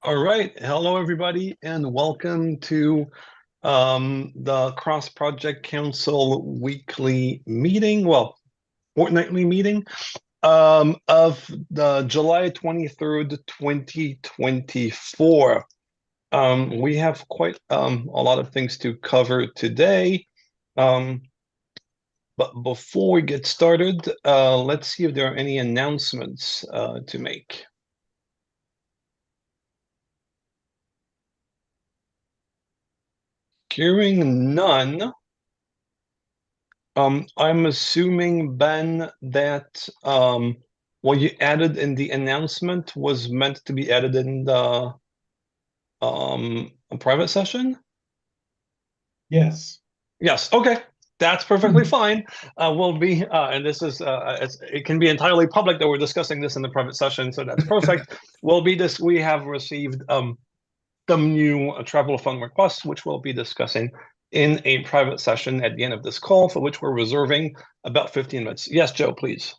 All right. Hello, everybody, and welcome to the Cross Project Council weekly meeting, well, fortnightly meeting of the July 23rd, 2024. We have quite a lot of things to cover today. But before we get started, let's see if there are any announcements to make. Hearing none. I'm assuming, Ben, that what you added in the announcement was meant to be added in the a private session? Yes. Yes, okay. That's perfectly fine. We'll be, and this is, it can be entirely public that we're discussing this in the private session, so that's perfect. We have received some new travel fund requests, which we'll be discussing in a private session at the end of this call, for which we're reserving about 15 minutes. Yes, Joe, please.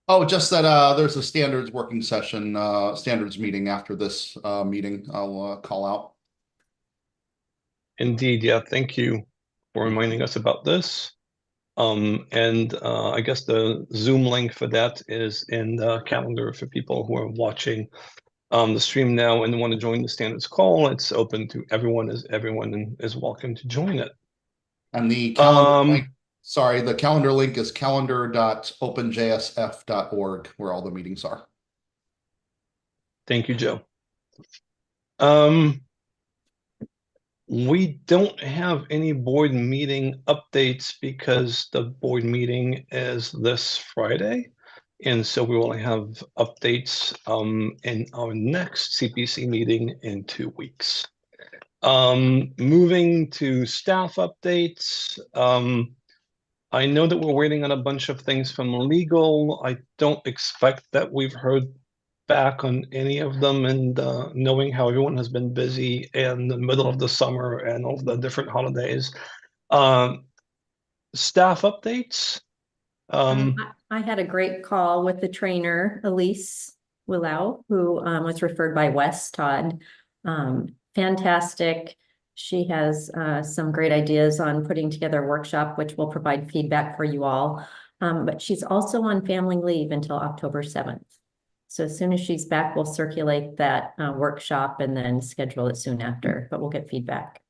Oh, just that there's a standards working session, standards meeting after this meeting. I'll call out. Indeed, yeah, thank you for reminding us about this. And I guess the Zoom link for that is in the calendar for people who are watching the stream now and want to join the standards call. It's open to everyone, as everyone is welcome to join it. And the calendar link, Um, sorry, the calendar link is calendar.openjsf.org, where all the meetings are. Thank you, Joe. Um, We don't have any board meeting updates because the board meeting is this Friday. And so we will have updates in our next CPC meeting in 2 weeks. Moving to staff updates. I know that we're waiting on a bunch of things from legal. I don't expect that we've heard back on any of them, and knowing how everyone has been busy in the middle of the summer and all the different holidays. Um, Staff updates. I had a great call with the trainer, Elise Willow, who was referred by Wes Todd. Fantastic. She has some great ideas on putting together a workshop, which will provide feedback for you all. But she's also on family leave until October 7th. So as soon as she's back, we'll circulate that workshop and then schedule it soon after, but we'll get feedback.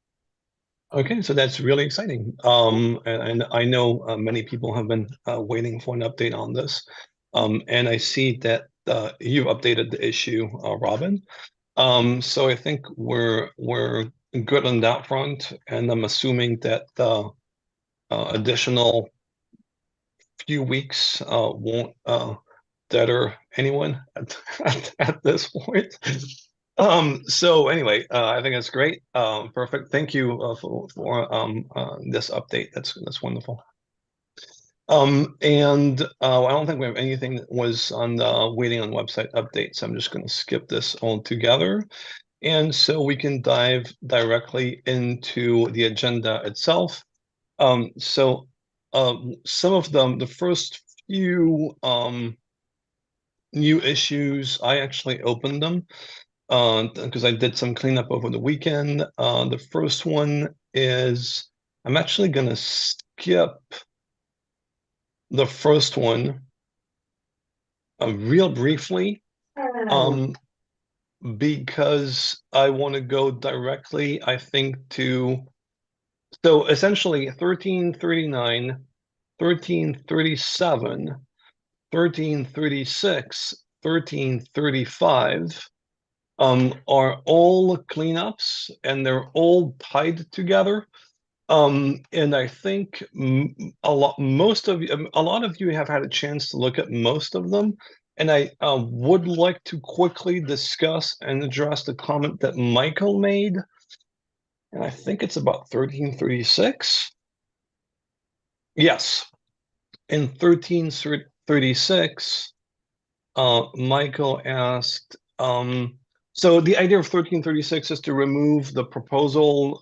Okay, so that's really exciting. And I know many people have been waiting for an update on this. And I see that you've updated the issue, Robin. So I think we're good on that front, and I'm assuming that the additional few weeks won't deter anyone at this point. So anyway, I think that's great. Perfect. Thank you for this update. That's wonderful. And I don't think we have anything that was on the waiting on website updates. I'm just going to skip this altogether. And so we can dive directly into the agenda itself. So some of them, the first few new issues, I actually opened them because I did some cleanup over the weekend. The first one is I'm actually going to skip the first one real briefly because I want to go directly, I think, to so essentially 1339, 1337, 1336, 1335 are all cleanups and they're all tied together. And I think a lot of you have had a chance to look at most of them. And I would like to quickly discuss and address the comment that Michael made. And I think it's about 1336. Yes. In 1336, Michael asked, so the idea of 1336 is to remove the proposal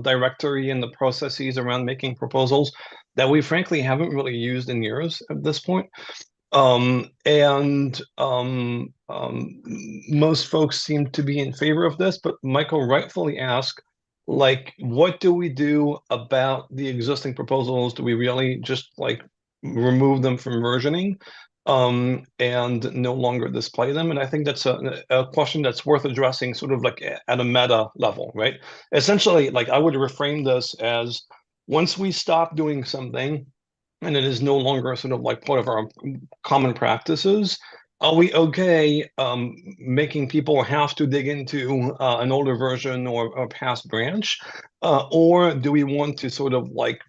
directory and the processes around making proposals that we frankly haven't really used in years at this point. Most folks seem to be in favor of this, but Michael rightfully asked, like, what do we do about the existing proposals? Do we really just like remove them from versioning, and no longer display them? And I think that's a question that's worth addressing sort of like at a meta level, right? Essentially, like I would reframe this as once we stop doing something and it is no longer sort of like part of our common practices, are we okay making people have to dig into an older version or a past branch, or do we want to sort of like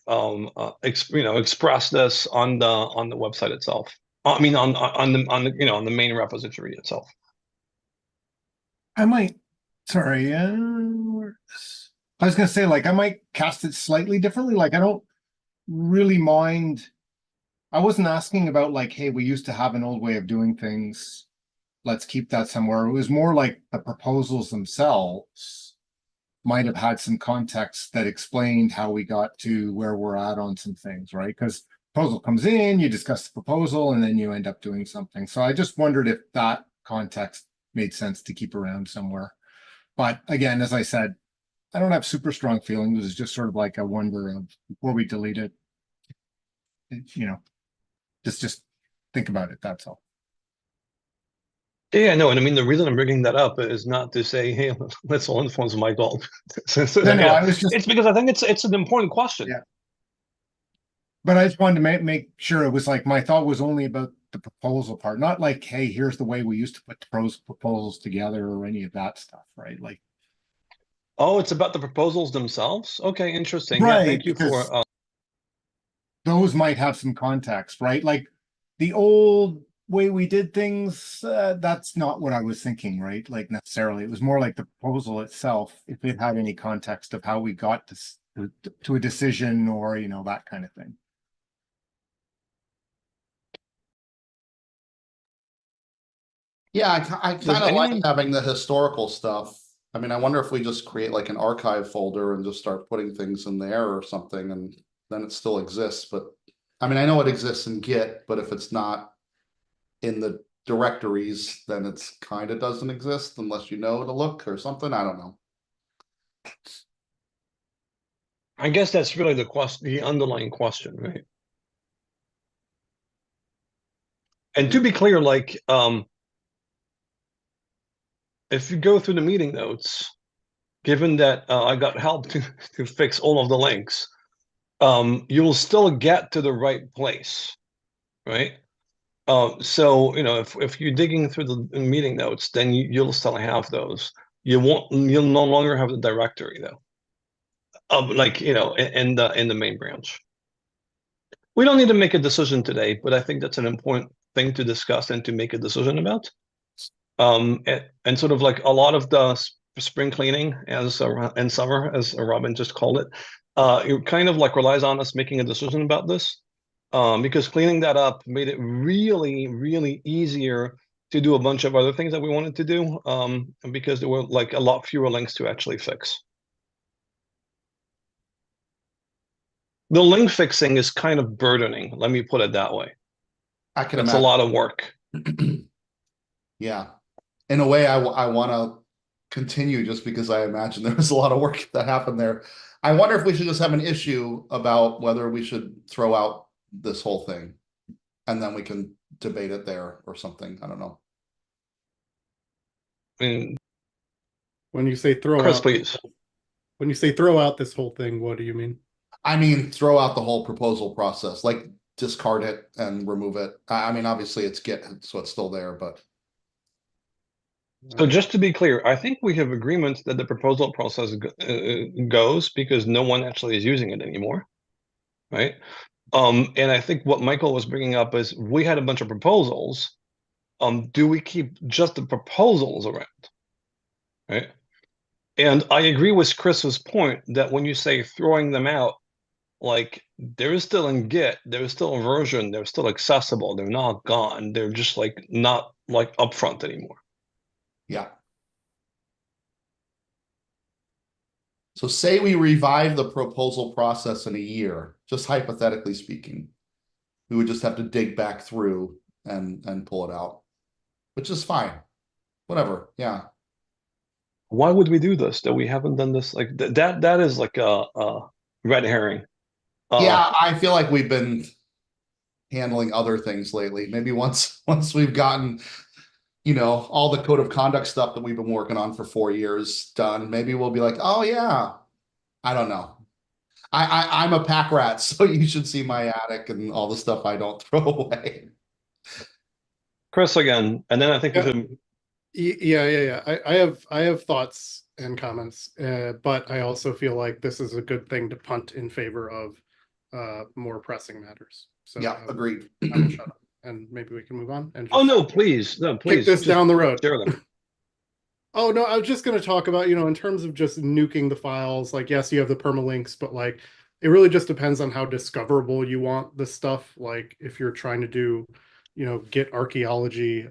express this on the website itself? I mean, on the on the main repository itself. I might, sorry, I was gonna say, like, I might cast it slightly differently. Like, I don't really mind. I wasn't asking about like, hey, we used to have an old way of doing things. Let's keep that somewhere. It was more like the proposals themselves might have had some context that explained how we got to where we're at on some things, right? Because proposal comes in, you discuss the proposal, and then you end up doing something. So I just wondered if that context made sense to keep around somewhere. But again, as I said, I don't have super strong feelings. It's just sort of like a wonder of before we delete it, you know, just think about it. That's all. Yeah, no, and I mean the reason I'm bringing that up is not to say, hey, let's all influence Michael. No, I was just, It's because I think it's an important question. Yeah. But I just wanted to make sure it was like my thought was only about the proposal part, not like, hey, here's the way we used to put the proposals together or any of that stuff, right? Like, Oh, it's about the proposals themselves? Okay, interesting. Yeah, right, thank you because for those might have some context, right? Like the old way we did things, that's not what I was thinking, right? Like necessarily, it was more like the proposal itself, if it had any context of how we got to a decision or, you know, that kind of thing. Yeah, I does kind of like anyone having the historical stuff. I mean, I wonder if we just create like an archive folder and just start putting things in there or something, and then it still exists. But I mean, I know it exists in Git, but if it's not in the directories, then it's kind of doesn't exist unless you know to look or something. I don't know. I guess that's really the question, the underlying question, right? And to be clear, like if you go through the meeting notes, given that I got help to fix all of the links, you will still get to the right place, right? So you know, if you're digging through the meeting notes, then you'll still have those. You'll no longer have the directory though. Like you know, in the main branch. We don't need to make a decision today, but I think that's an important thing to discuss and to make a decision about. And sort of like a lot of the spring cleaning as in summer, as Robin just called it, it kind of like relies on us making a decision about this. Because cleaning that up made it really, really easier to do a bunch of other things that we wanted to do, because there were like a lot fewer links to actually fix. The link fixing is kind of burdening, let me put it that way. I can It's a imagine. lot of work. Yeah. In a way, I want to continue just because I imagine there was a lot of work that happened there. I wonder if we should just have an issue about whether we should throw out this whole thing, and then we can debate it there or something. I don't know. I mean, When you say throw Chris, out, please. when you say throw out this whole thing, what do you mean? I mean, throw out the whole proposal process, like discard it and remove it. I mean, obviously it's Git, so it's still there, but So just to be clear, I think we have agreement that the proposal process goes because no one actually is using it anymore, right? And I think what Michael was bringing up is we had a bunch of proposals. Do we keep just the proposals around, right? And I agree with Chris's point that when you say throwing them out, like they're still in Git, there's still a version, they're still accessible, they're not gone, they're just like not like upfront anymore. yeah. So say we revive the proposal process in a year, just hypothetically speaking. We would just have to dig back through and pull it out, which is fine. Whatever. Yeah. Why would we do this? That we haven't done this? Like that is like a red herring. Yeah, I feel like we've been handling other things lately. Maybe once we've gotten, all the code of conduct stuff that we've been working on for 4 years done, maybe we'll be like, oh yeah, I don't know. I'm a pack rat, so you should see my attic and all the stuff I don't throw away. Chris again, and then I think we Yeah. should. Yeah. I have thoughts and comments, but I also feel like this is a good thing to punt in favor of more pressing matters. So Yeah, agreed. I will shut up, and maybe we can move on and Oh just no, please, no, kick please, this just down the road. share them. Oh no, I was just going to talk about, in terms of just nuking the files, like, yes, you have the permalinks, but like, it really just depends on how discoverable you want the stuff. Like if you're trying to do, Git archaeology,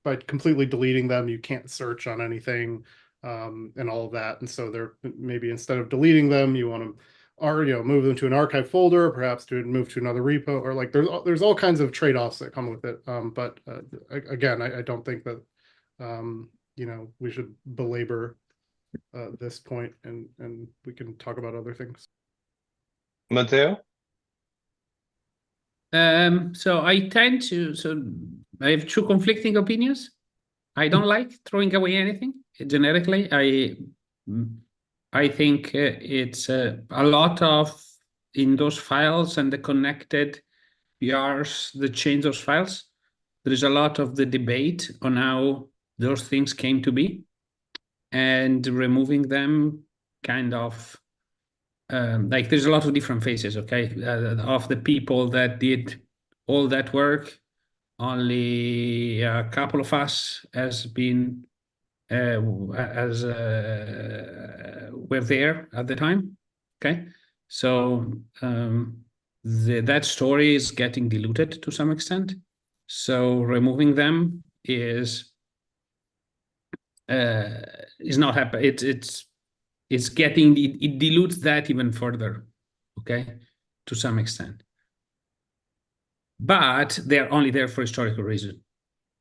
by completely deleting them, you can't search on anything, and all of that. And so there, maybe instead of deleting them, you want to, or, move them to an archive folder, perhaps to move to another repo, or like there's all kinds of trade-offs that come with it. But again, I don't think that, we should belabor this point, and we can talk about other things. Matteo? So I have two conflicting opinions. I don't like throwing away anything generically. I think it's a lot of in those files and the connected PRs that change those files. There is a lot of the debate on how those things came to be, and removing them kind of like there's a lot of different phases, okay, of the people that did all that work. Only a couple of us has been were there at the time, okay? So that story is getting diluted to some extent. So removing them is not happening. It's getting, it dilutes that even further, okay, to some extent. But they're only there for historical reason.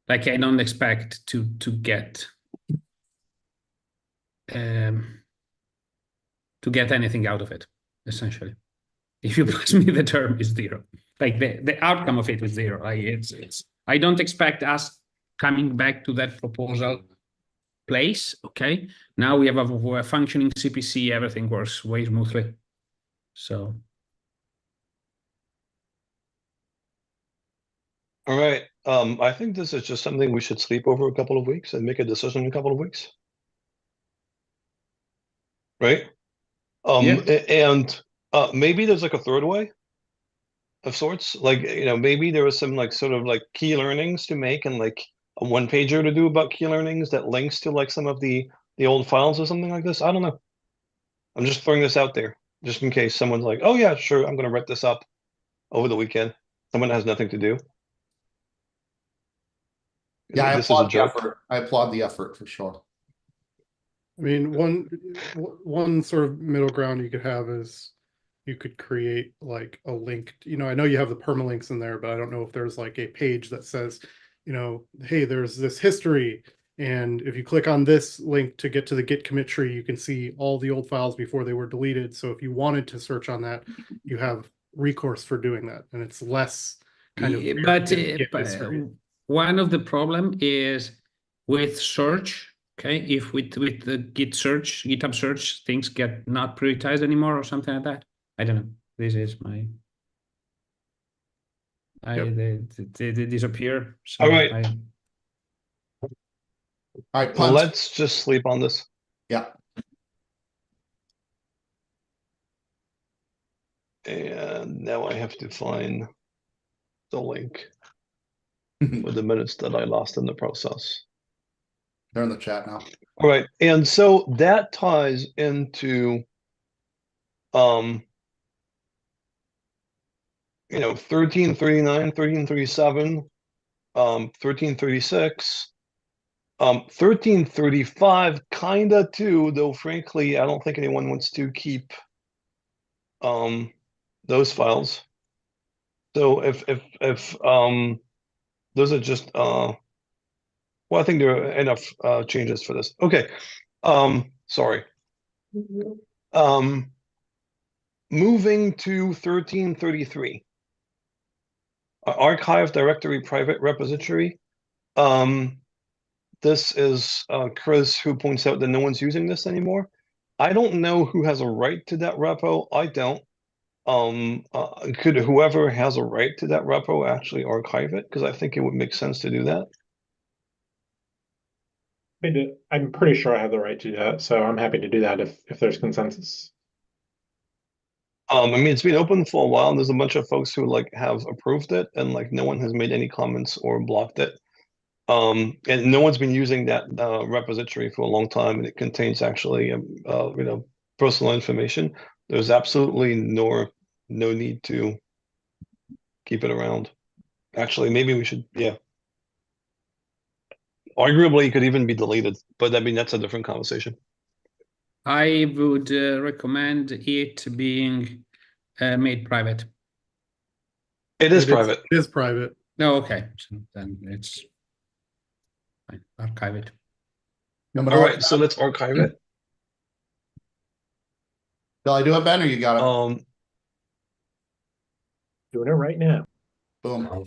Like I don't expect to get anything out of it, essentially. If you pass me the term, is zero. Like the outcome of it is zero. I don't expect us coming back to that proposal place. Okay, now we have a functioning CPC, everything works way smoothly. So All right. I think this is just something we should sleep over a couple of weeks and make a decision in a couple of weeks. Right? Yeah. And maybe there's like a third way of sorts. Like, maybe there was some like sort of like key learnings to make and like a one pager to do about key learnings that links to like some of the old files or something like this. I don't know. I'm just throwing this out there just in case someone's like, oh yeah, sure, I'm gonna write this up over the weekend. Someone has nothing to do. Yeah, I This is a applaud the joke. effort. I applaud the effort for sure. I mean, one sort of middle ground you could have is you could create like a link. I know you have the permalinks in there, but I don't know if there's like a page that says, hey, there's this history, and if you click on this link to get to the Git commit tree, you can see all the old files before they were deleted. So if you wanted to search on that, you have recourse for doing that, and it's less kind of but Git history. one of the problem is with search. Okay, if with the GitHub search, things get not prioritized anymore or something like that. I don't know. This is my. They disappear. So All right. All right, punt. Let's just sleep on this. Yeah. And now I have to find the link for the minutes that I lost in the process. They're in the chat now. All right, and so that ties into 1339, 1337, 1336, 1335 kinda too, though frankly, I don't think anyone wants to keep those files. So if those are just well, I think there are enough changes for this. Okay. Sorry. Moving to 1333. Archive directory private repository. This is Chris who points out that no one's using this anymore. I don't know who has a right to that repo. I don't. Could whoever has a right to that repo actually archive it? Because I think it would make sense to do that. I'm pretty sure I have the right to do that, so I'm happy to do that if there's consensus. I mean, it's been open for a while, and there's a bunch of folks who like have approved it, and like no one has made any comments or blocked it. And no one's been using that repository for a long time, and it contains actually, personal information. There's absolutely no need to keep it around. Actually, maybe we should, yeah. Arguably, it could even be deleted, but I mean, that's a different conversation. I would recommend it being made private. It is private. It is private. No, okay. So then it's fine. Archive it. All right, so let's archive it. Shall I do it, Ben, or you got it? Doing it right now. Boom. Oh,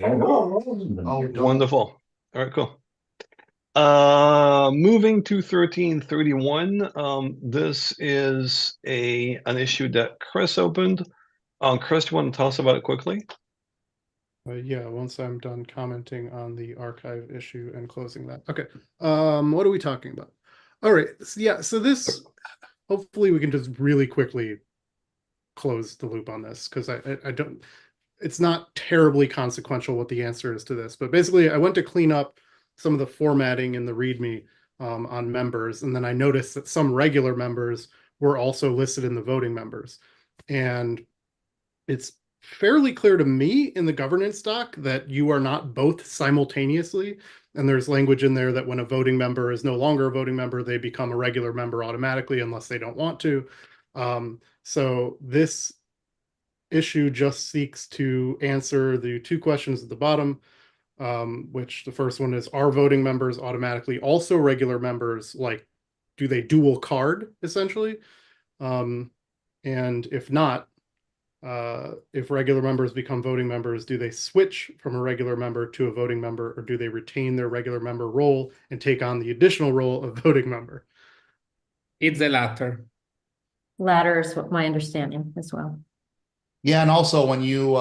Wonderful. All right, cool. Moving to 1331. This is an issue that Chris opened. Chris, do you want to tell us about it quickly? Yeah, once I'm done commenting on the archive issue and closing that. Okay. What are we talking about? All right. So, yeah, so this, hopefully we can just really quickly close the loop on this, because I don't, it's not terribly consequential what the answer is to this, but basically I went to clean up some of the formatting in the README on members, and then I noticed that some regular members were also listed in the voting members. And it's fairly clear to me in the governance doc that you are not both simultaneously. And there's language in there that when a voting member is no longer a voting member, they become a regular member automatically unless they don't want to. So this issue just seeks to answer the two questions at the bottom, which the first one is, are voting members automatically also regular members? Like, do they dual card essentially? And if not, if regular members become voting members, do they switch from a regular member to a voting member, or do they retain their regular member role and take on the additional role of voting member? It's the latter. Latter is what my understanding as well. Yeah, and also when you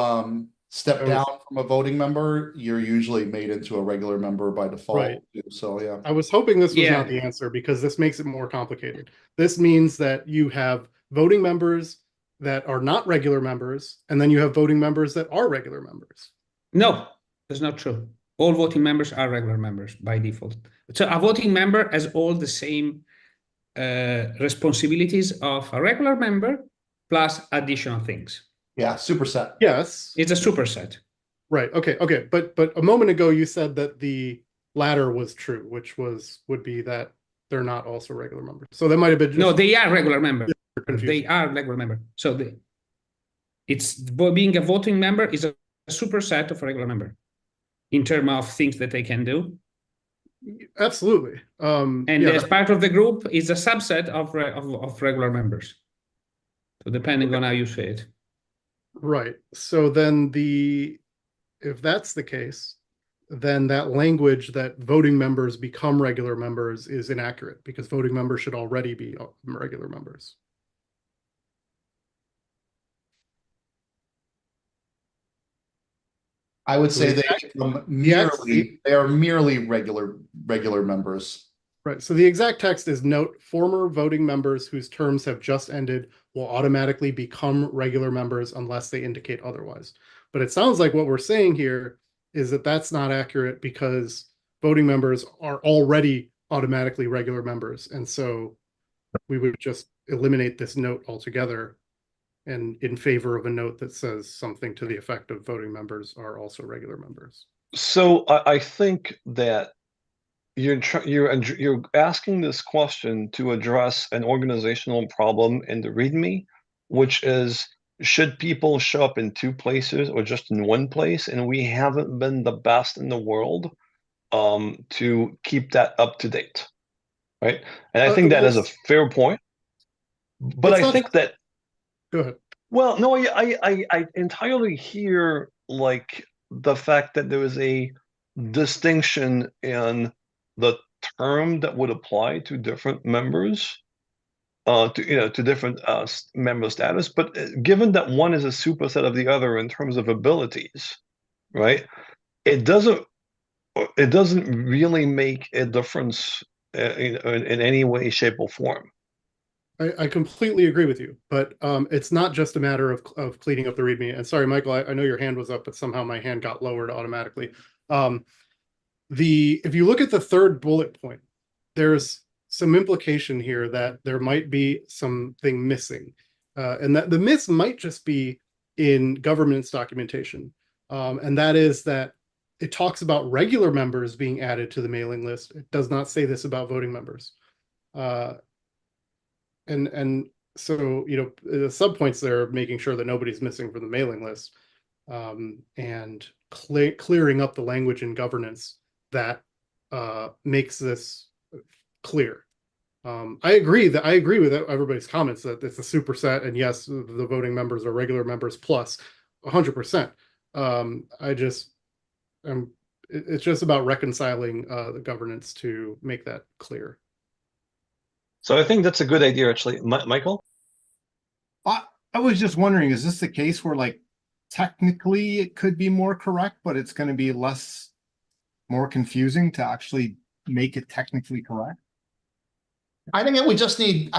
step down from a voting member, you're usually made into a regular member by default. Right. So yeah. I was hoping this was Yeah. not the answer, because this makes it more complicated. This means that you have voting members that are not regular members, and then you have voting members that are regular members. No, that's not true. All voting members are regular members by default. So a voting member has all the same responsibilities of a regular member plus additional things. Yeah, superset. Yes. It's a superset. Right. Okay. But a moment ago you said that the latter was true, which would be that they're not also regular members. So that might have been just No, they are regular members. confusing. They are regular member. So being a voting member is a superset of a regular member in terms of things that they can do. Absolutely. And yeah, as part of the group is a subset of regular members. So depending on how you say it. right. So then if that's the case, then that language that voting members become regular members is inaccurate, because voting members should already be regular members. I would say The they are merely regular members. Right. So the exact text is, note, former voting members whose terms have just ended will automatically become regular members unless they indicate otherwise. But it sounds like what we're saying here is that that's not accurate, because voting members are already automatically regular members. And so we would just eliminate this note altogether, and in favor of a note that says something to the effect of voting members are also regular members. So I think that you're asking this question to address an organizational problem in the README, which is should people show up in two places or just in one place? And we haven't been the best in the world to keep that up to date, right? And I think that Well, is a fair point. But it's I not. think that, Go ahead. well, no, I entirely hear like the fact that there is a distinction in the term that would apply to different members, to different member status. But given that one is a superset of the other in terms of abilities, right? It doesn't it doesn't really make a difference in any way, shape, or form. I completely agree with you, but it's not just a matter of cleaning up the README. And sorry, Michael, I know your hand was up, but somehow my hand got lowered automatically. If you look at the third bullet point, there's some implication here that there might be something missing, and that the miss might just be in governance documentation, and that is that it talks about regular members being added to the mailing list. It does not say this about voting members. And so, the subpoints there, making sure that nobody's missing from the mailing list, and clearing up the language in governance that makes this clear. I agree with everybody's comments that it's a superset, and yes, the voting members are regular members plus 100%. It's just about reconciling the governance to make that clear. So I think that's a good idea, actually. Michael? I was just wondering, is this the case where like technically it could be more correct, but it's going to be more confusing to actually make it technically correct? I think we just need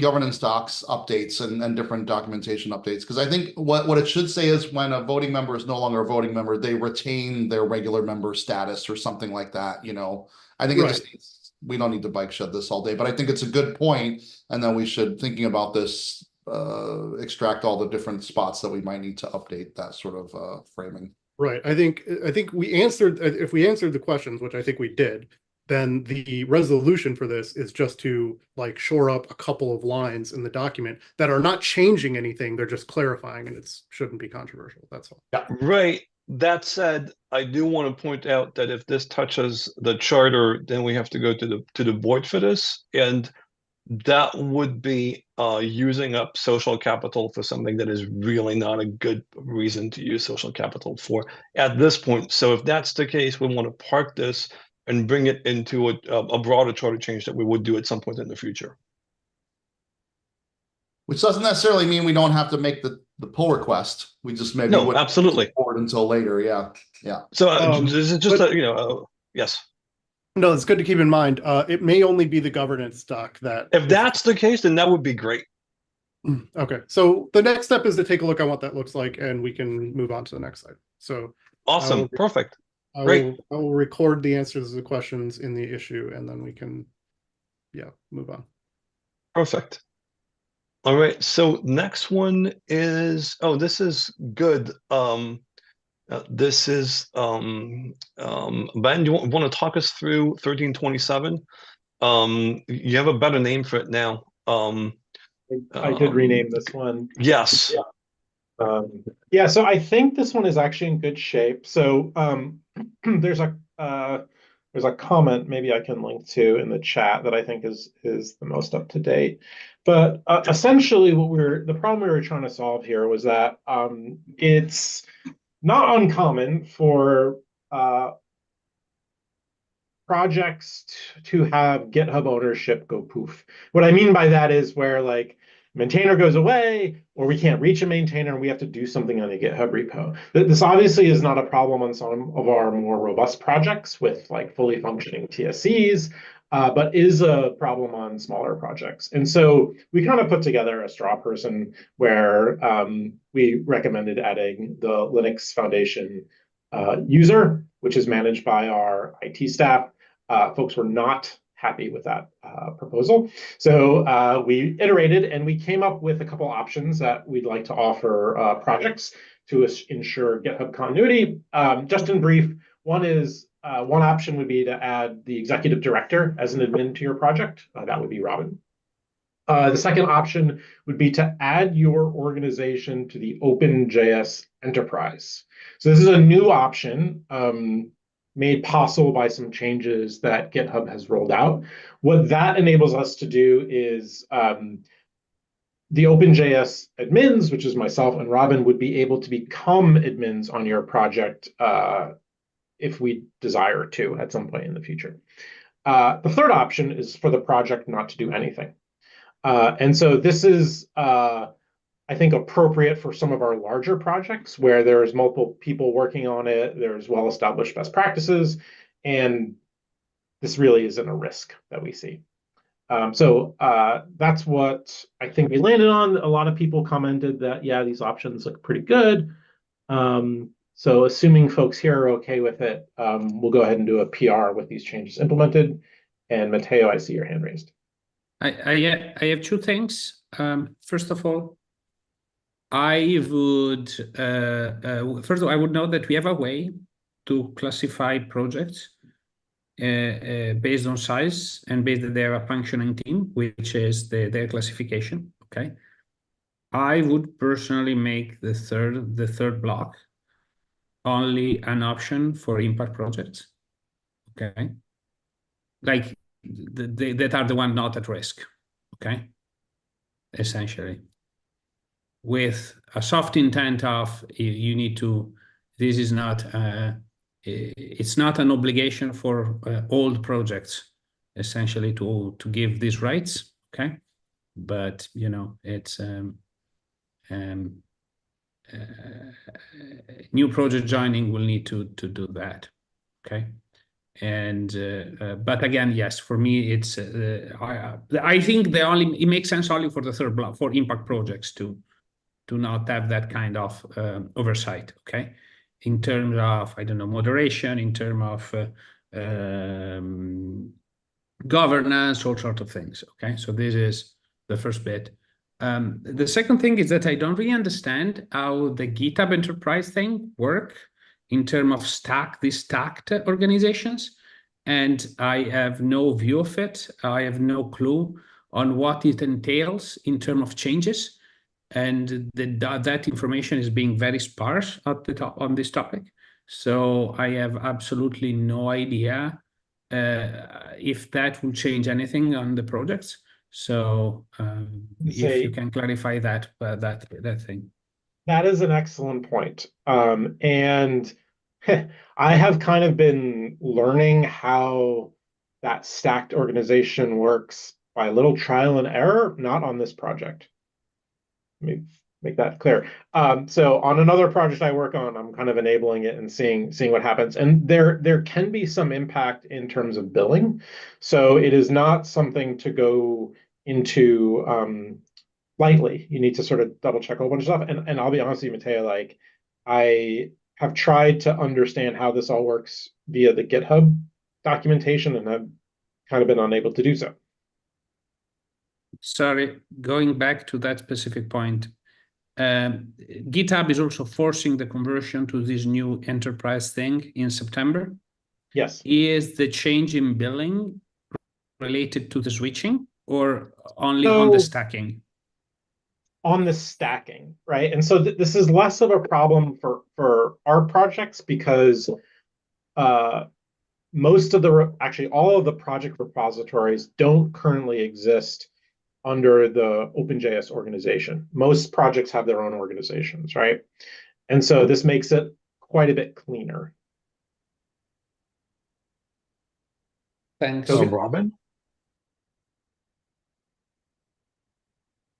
governance docs updates and different documentation updates, because I think what it should say is when a voting member is no longer a voting member, they retain their regular member status or something like that. I think we don't need to bike shed this all day, but I think it's a good point, and then we should, thinking about this, extract all the different spots that we might need to update that sort of framing. Right. I think if we answered the questions, which I think we did, then the resolution for this is just to like shore up a couple of lines in the document that are not changing anything. They're just clarifying, and it shouldn't be controversial. That's all. Yeah. Right. That said, I do want to point out that if this touches the charter, then we have to go to the board for this, and that would be using up social capital for something that is really not a good reason to use social capital for at this point. So if that's the case, we want to park this and bring it into a broader charter change that we would do at some point in the future. Which doesn't necessarily mean we don't have to make the pull request. We just maybe No, absolutely. Forward until later. Yeah. So this is just yes. No, it's good to keep in mind. It may only be the governance doc that. If that's the case, then that would be great. Okay, so the next step is to take a look at what that looks like, and we can move on to the next slide. So awesome, perfect. I Great. will record the answers to the questions in the issue, and then we can, move on. Perfect. All right. So next one is, this is good. This is Ben. Do you want to talk us through 1327? You have a better name for it now. I did rename this one. Yes. Yeah. So I think this one is actually in good shape. So there's a comment maybe I can link to in the chat that I think is the most up to date. But essentially, the problem we were trying to solve here was that it's not uncommon for projects to have GitHub ownership go poof. What I mean by that is where like maintainer goes away, or we can't reach a maintainer and we have to do something on a GitHub repo. This obviously is not a problem on some of our more robust projects with like fully functioning TSCs, but is a problem on smaller projects. And so we kind of put together a straw person where we recommended adding the Linux Foundation user, which is managed by our IT staff. Folks were not happy with that proposal. So we iterated and we came up with a couple options that we'd like to offer projects to ensure GitHub continuity. Just in brief, one option would be to add the executive director as an admin to your project. That would be Robin. The second option would be to add your organization to the OpenJS enterprise. So this is a new option made possible by some changes that GitHub has rolled out. What that enables us to do is the OpenJS admins, which is myself and Robin, would be able to become admins on your project if we desire to at some point in the future. The third option is for the project not to do anything. And so this is, I think, appropriate for some of our larger projects where there's multiple people working on it, there's well-established best practices, and this really isn't a risk that we see. So that's what I think we landed on. A lot of people commented that, yeah, these options look pretty good. So assuming folks here are okay with it, we'll go ahead and do a PR with these changes implemented. And Matteo, I see your hand raised. I have two things. First of all, I would first of all, I would note that we have a way to classify projects based on size and based on their functioning team, which is their classification. Okay, I would personally make the third block only an option for impact projects. Okay, like that are the one not at risk. Okay, essentially, with a soft intent of you need to. This is not. It's not an obligation for old projects, essentially, to give these rights. Okay, but you know it's new project joining will need to do that. Okay, and but again, yes, for me it's I think it makes sense only for the third block for impact projects to not have that kind of oversight. Okay, in terms of, I don't know, moderation, in terms of governance, all sorts of things. Okay, so this is the first bit. The second thing is that I don't really understand how the GitHub Enterprise thing work in terms of these stacked organizations, and I have no view of it. I have no clue on what it entails in terms of changes. And that information is being very sparse at the top on this topic. So I have absolutely no idea if that will change anything on the projects. So if you can clarify that thing. That is an excellent point. And I have kind of been learning how that stacked organization works by a little trial and error, not on this project. Let me make that clear. So on another project I work on, I'm kind of enabling it and seeing what happens. And there can be some impact in terms of billing. So it is not something to go into lightly. You need to sort of double check a whole bunch of stuff. And I'll be honest with you, Matteo, like I have tried to understand how this all works via the GitHub documentation, and I've kind of been unable to do so. Sorry, going back to that specific point, GitHub is also forcing the conversion to this new enterprise thing in September. Yes. Is the change in billing related to the switching or only on the stacking? On the stacking, right? And so this is less of a problem for our projects because most of actually all of the project repositories don't currently exist under the OpenJS organization. Most projects have their own organizations, right? And so this makes it quite a bit cleaner. Thanks. Robin?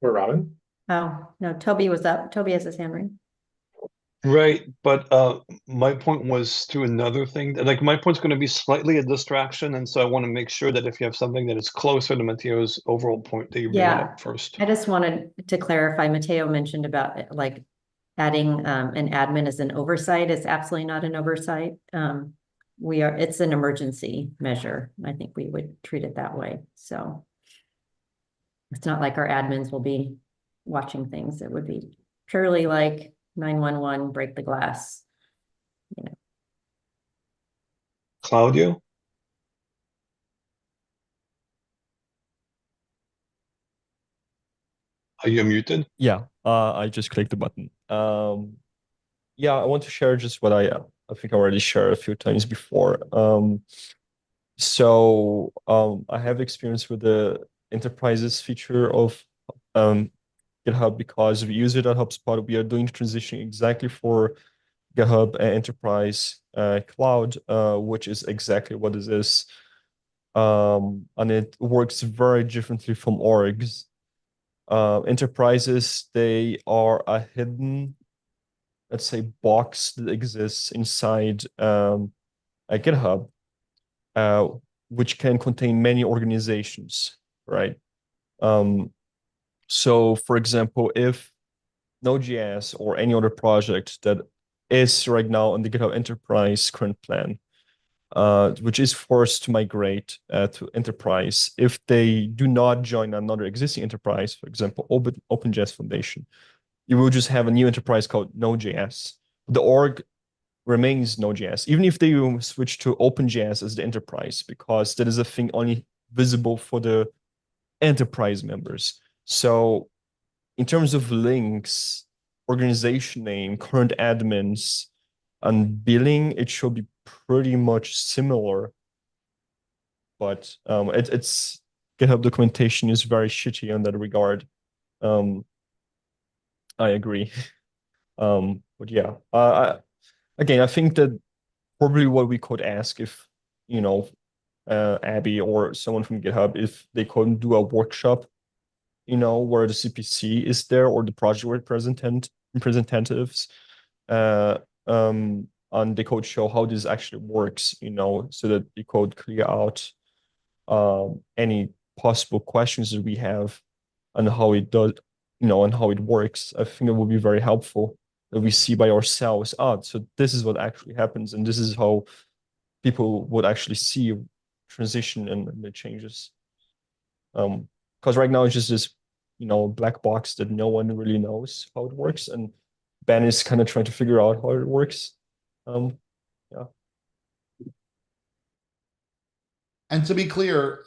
Or Robin? Oh, no, Toby was up. Toby has his hand raised. Right, but my point was to another thing. Like my point's going to be slightly a distraction, and so I want to make sure that if you have something that is closer to Matteo's overall point, that you bring it up first. I just wanted to clarify, Matteo mentioned about like adding an admin as an oversight. It's absolutely not an oversight. It's an emergency measure. I think we would treat it that way. So it's not like our admins will be watching things. It would be purely like 911, break the glass, you know. Claudio? Are you muted? Yeah, I just clicked the button. Yeah, I want to share just what I think I already shared a few times before. I have experience with the enterprises feature of GitHub because we use it at HubSpot. We are doing the transition exactly for GitHub Enterprise Cloud, which is exactly what this is. And it works very differently from orgs. Enterprises, they are a hidden, let's say, box that exists inside a GitHub, which can contain many organizations, right? So, for example, if Node.js or any other project that is right now on the GitHub Enterprise current plan, which is forced to migrate to enterprise, if they do not join another existing enterprise, for example, OpenJS Foundation, you will just have a new enterprise called Node.js. The org remains Node.js, even if they will switch to OpenJS as the enterprise, because that is a thing only visible for the enterprise members. So in terms of links, organization name, current admins, and billing, it should be pretty much similar. But it's GitHub documentation is very shitty in that regard. I agree. But yeah, again, I think that probably what we could ask if, you know, Abby or someone from GitHub, if they couldn't do a workshop, you know, where the CPC is there or the project representatives, and they could show how this actually works, you know, so that they could clear out any possible questions that we have and how it does, you know, and how it works. I think it would be very helpful that we see by ourselves, so this is what actually happens, and this is how people would actually see transition and the changes. Because right now it's just this, you know, black box that no one really knows how it works, and Ben is kind of trying to figure out how it works. Yeah. And to be clear,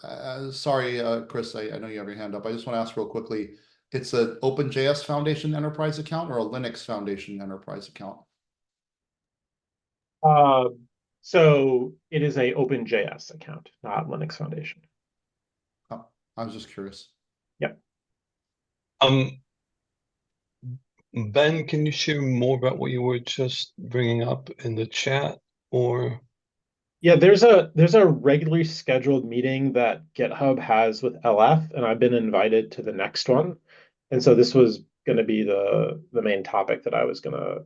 sorry, Chris, I know you have your hand up. I just want to ask real quickly, it's an OpenJS Foundation Enterprise account or a Linux Foundation Enterprise account? So it is a OpenJS account, not Linux Foundation. Oh, I was just curious. Yep. Ben, can you share more about what you were just bringing up in the chat, or? Yeah, there's a regularly scheduled meeting that GitHub has with LF, and I've been invited to the next one. And so this was going to be the main topic that I was going to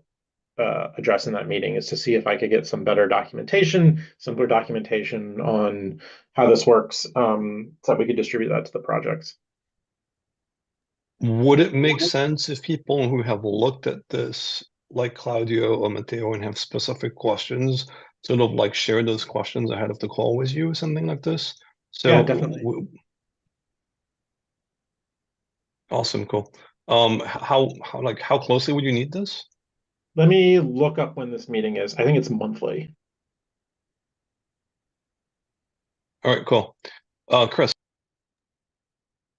address in that meeting, is to see if I could get some better documentation, simpler documentation on how this works, so that we could distribute that to the projects. Would it make sense if people who have looked at this, like Claudio or Matteo, and have specific questions, sort of like share those questions ahead of the call with you or something like this? So Yeah, definitely. Awesome, cool. How closely would you need this? Let me look up when this meeting is. I think it's monthly. All right, cool. Chris.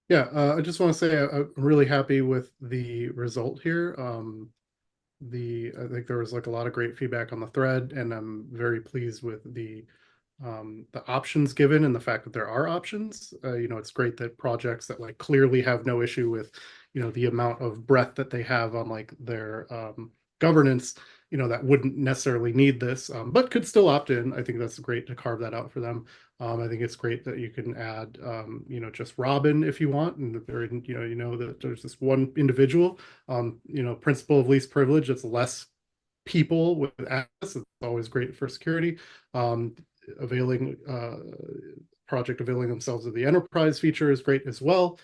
Yeah, I just want to say I'm really happy with the result here. I think there was like a lot of great feedback on the thread, and I'm very pleased with the options given and the fact that there are options. It's great that projects that like clearly have no issue with, the amount of breadth that they have on like their governance, that wouldn't necessarily need this, but could still opt in. I think that's great to carve that out for them. I think it's great that you can add, just Robin if you want, and that there, that there's this one individual, principle of least privilege. It's less people with access. It's always great for security. Availing themselves of the enterprise feature is great as well.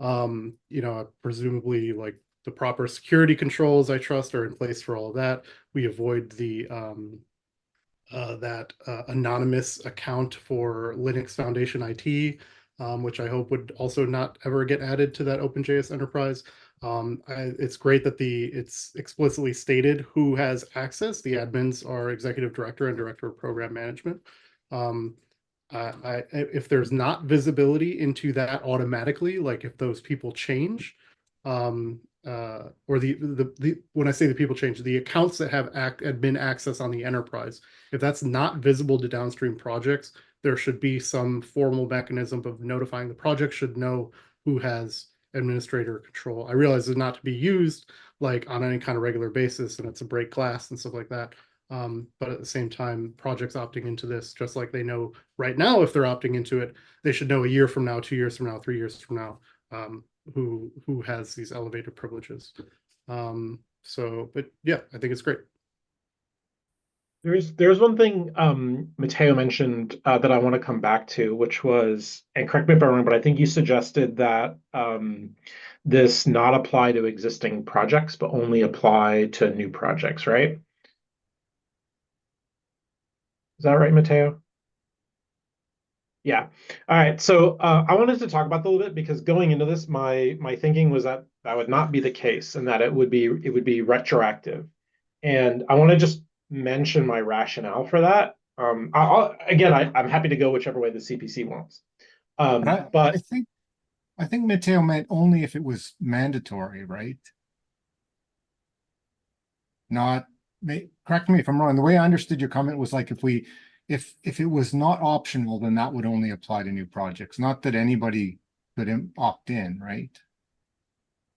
Presumably like the proper security controls, I trust, are in place for all of that. We avoid the anonymous account for Linux Foundation IT, which I hope would also not ever get added to that OpenJS Enterprise. It's great that it's explicitly stated who has access. The admins are executive director and director of program management. If there's not visibility into that automatically, like if those people change, or the when I say the people change, the accounts that have admin access on the enterprise, if that's not visible to downstream projects, there should be some formal mechanism of notifying the project should know who has administrator control. I realize it's not to be used like on any kind of regular basis, and it's a break glass and stuff like that. But at the same time, projects opting into this, just like they know right now, if they're opting into it, they should know a year from now, 2 years from now, 3 years from now, who has these elevated privileges. But yeah, I think it's great. There's one thing Matteo mentioned that I want to come back to, which was, and correct me if I'm wrong, but I think you suggested that this not apply to existing projects, but only apply to new projects, right? Is that right, Matteo? Yeah. All right. So I wanted to talk about that a little bit because going into this, my thinking was that that would not be the case and that it would be retroactive. And I want to just mention my rationale for that. I'm happy to go whichever way the CPC wants. But But I think Matteo meant only if it was mandatory, right? Not, correct me if I'm wrong. The way I understood your comment was like if it was not optional, then that would only apply to new projects, not that anybody could opt in, right?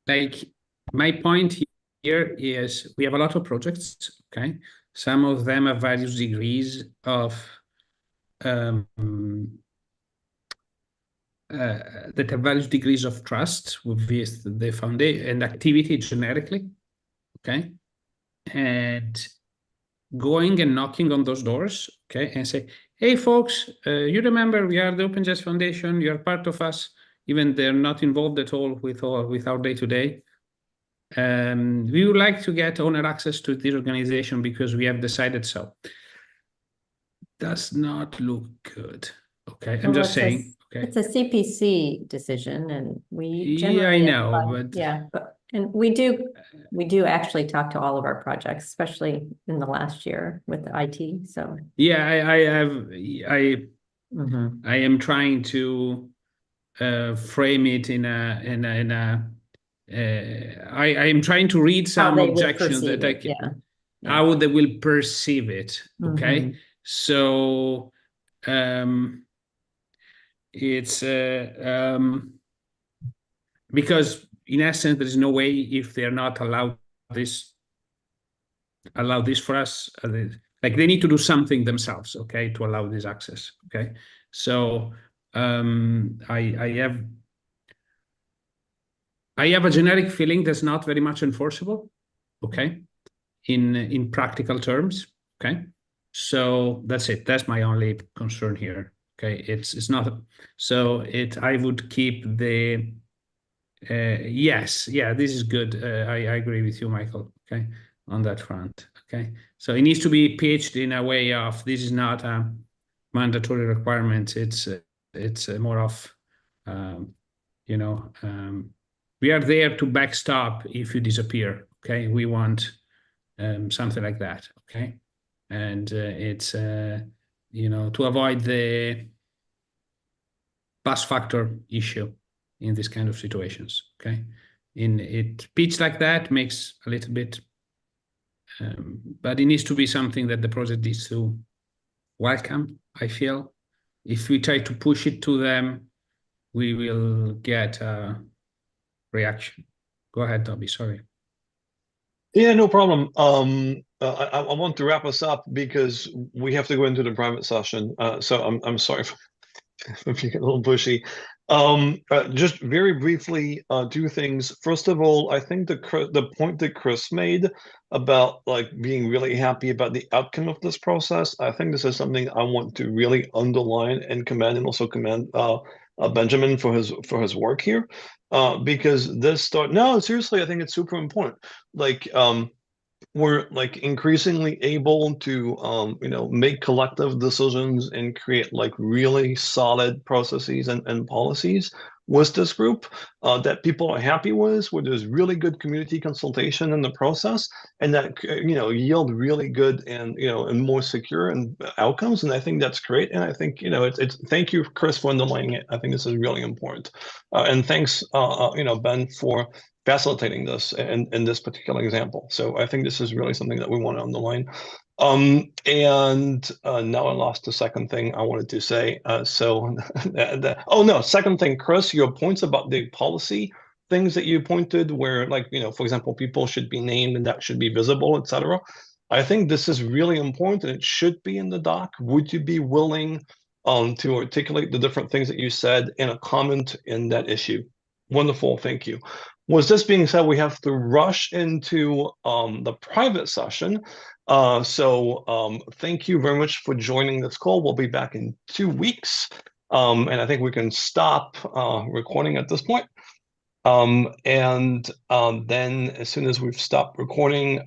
Like my point here is we have a lot of projects, okay? Some of them have various degrees of that have various degrees of trust with the foundation and activity generically, okay? And going and knocking on those doors, okay, and say, hey folks, you remember we are the OpenJS Foundation, you are part of us, even they're not involved at all with our day-to-day. We would like to get owner access to this organization because we have decided so. Does not look good. Okay, I'm just saying. Okay, It's a CPC decision, and we yeah, I generally know, apply- but yeah, and we do actually talk to all of our projects, especially in the last year with the IT. So yeah, I am trying to frame it in a I am trying to read some they would objections that perceive it, yeah. how they will perceive it. Okay, so it's because in essence there is no way if they're not allowed this for us, like they need to do something themselves, okay, to allow this access. Okay, so I have a generic feeling that's not very much enforceable, okay, in practical terms, okay. So that's it. That's my only concern here. Okay, it's not so I would keep the yes, yeah, this is good. I agree with you, Michael. Okay, on that front. Okay, so it needs to be pitched in a way of this is not a mandatory requirement. It's more of we are there to backstop if you disappear. Okay, we want something like that. Okay, and it's to avoid the bus factor issue in this kind of situations. Okay, in it pitch like that makes a little bit, but it needs to be something that the project needs to welcome. I feel if we try to push it to them, we will get a reaction. Go ahead, Toby. Sorry. Yeah, no problem. I want to wrap us up because we have to go into the private session. So I'm sorry if you get a little pushy. Just very briefly, two things. First of all, I think the point that Chris made about like being really happy about the outcome of this process, I think this is something I want to really underline and commend, and also commend Benjamin for his work here, because no, seriously, I think it's super important. Like we're like increasingly able to make collective decisions and create like really solid processes and policies with this group that people are happy with, where there's really good community consultation in the process, and that yield really good and and more secure and outcomes. And I think that's great. And I think it's thank you, Chris, for underlining it. I think this is really important. And thanks, Ben, for facilitating this in this particular example. So I think this is really something that we want to underline. And now I lost the second thing I wanted to say. Second thing, Chris, your points about the policy things that you pointed where, like, for example, people should be named and that should be visible, etc. I think this is really important and it should be in the doc. Would you be willing to articulate the different things that you said in a comment in that issue? Wonderful, thank you. With this being said, we have to rush into the private session. Thank you very much for joining this call. We'll be back in 2 weeks. And I think we can stop recording at this point. Then as soon as we've stopped recording,